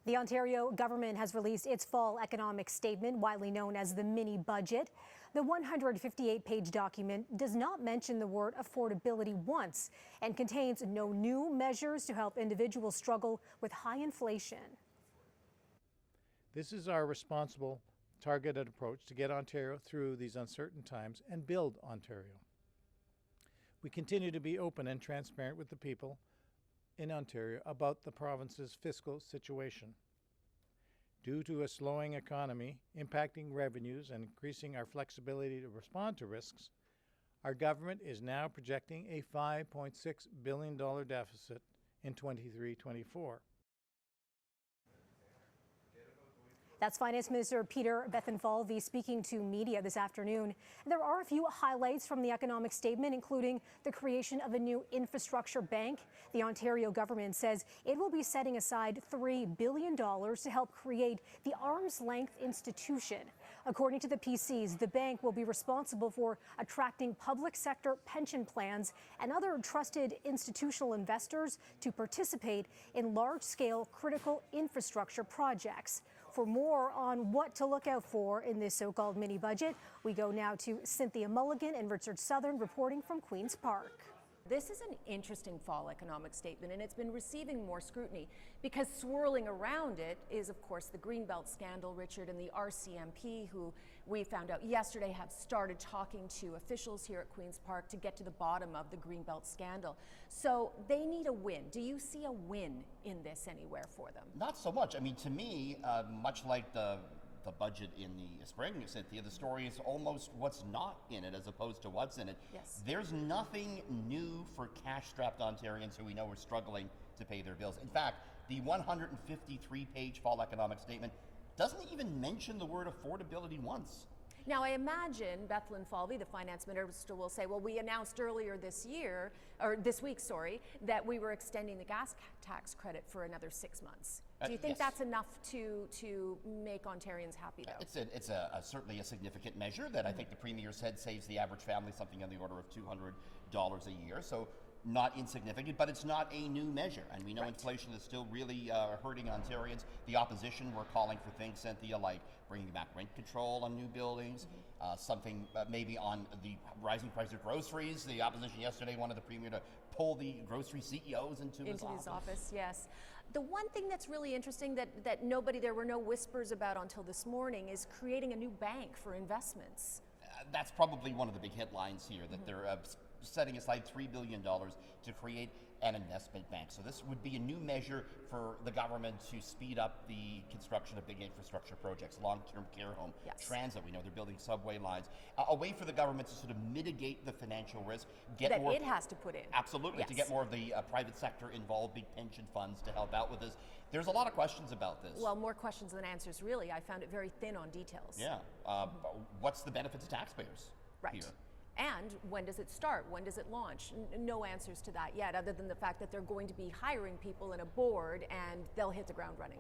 The Ontario government has released its fall economic statement, widely known as the mini budget. The 158-page document does not mention the word affordability once and contains no new measures to help individuals struggle with high inflation. This is our responsible, targeted approach to get Ontario through these uncertain times and build Ontario. We continue to be open and transparent with the people in Ontario about the province's fiscal situation. Due to a slowing economy impacting revenues and increasing our flexibility to respond to risks, our government is now projecting a $5.6 billion deficit in 23-24. That's Finance Minister Peter Bethlenfalvy speaking to media this afternoon. There are a few highlights from the economic statement, including the creation of a new infrastructure bank. The Ontario government says it will be setting aside $3 billion to help create the arm's length institution. According to the PCs, the bank will be responsible for attracting public sector pension plans and other trusted institutional investors to participate in large-scale critical infrastructure projects. For more on what to look out for in this so-called mini budget, we go now to Cynthia Mulligan and Richard Southern reporting from Queen's Park. This is an interesting fall economic statement, and it's been receiving more scrutiny because swirling around it is, of course, the Greenbelt scandal, Richard, and the RCMP, who we found out yesterday have started talking to officials here at Queen's Park to get to the bottom of the Greenbelt scandal. So they need a win. Do you see a win in this anywhere for them? Not so much. I mean, to me, much like the budget in the spring, Cynthia, the story is almost what's not in it as opposed to what's in it. Yes. There's nothing new for cash-strapped Ontarians who we know are struggling to pay their bills. In fact, the 153-page fall economic statement doesn't even mention the word affordability once. Now, I imagine Bethlenfalvy, the finance minister, will say, well, we announced earlier this year, or this week, sorry, that we were extending the gas tax credit for another 6 months. Do you think yes. that's enough to make Ontarians happy, though? It's certainly a significant measure that I think the Premier said saves the average family something on the order of $200 a year. So not insignificant, but it's not a new measure. And we know inflation is still really hurting Ontarians. The opposition were calling for things, Cynthia, like bringing back rent control on new buildings, something maybe on the rising price of groceries. The opposition yesterday wanted the Premier to pull the grocery CEOs into his office. Yes. The one thing that's really interesting that there were no whispers about until this morning is creating a new bank for investments. That's probably one of the big headlines here, that they're setting aside $3 billion to create an investment bank. So this would be a new measure for the government to speed up the construction of big infrastructure projects, long-term care home, transit. We know they're building subway lines. A way for the government to sort of mitigate the financial risk. It has to put in. Absolutely, to get more of the private sector involved, big pension funds to help out with this. There's a lot of questions about this. Well, more questions than answers, really. I found it very thin on details. Yeah. What's the benefit to taxpayers here? And when does it start? When does it launch? No answers to that yet, other than the fact that they're going to be hiring people in a board and they'll hit the ground running.